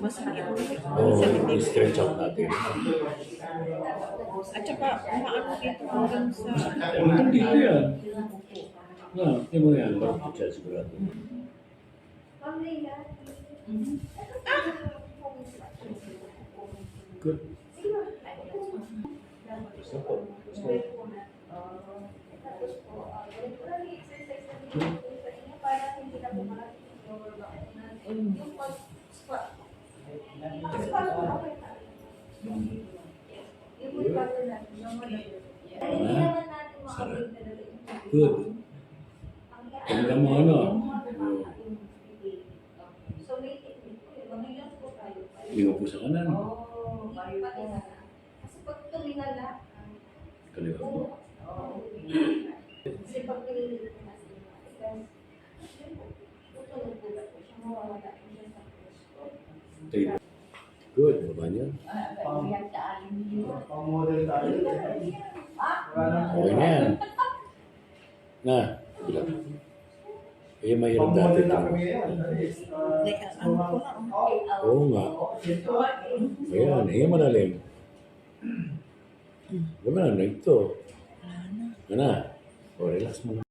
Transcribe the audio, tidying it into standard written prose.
Masakit. Oo, Sa dibdib. i-stretch out natin. At saka, umaano dito hanggang sa... Hindi ko yan. Hindi mo yan. Bakit siya sigurado? Good. Gusto ko. Gusto ko. Sarap. Good. Tingnan mo ano. Lingo po sa kanan. Kasi pag tumingala, Kaliwa mo. kasi pag pinilit ko na siya, tutulog po ba siya, mawawala po siya sa puso. Tayo. Good. Baba niya. Pang-model tayo. Okay na yan. Na. Bila. Eh, mahirap dati Pang-model na ito. kami yan. Ano ko na, Oo nga. Ayan. Eh, malalim. Gano'n na ito. Wala na. Ano na? O, relax mo na.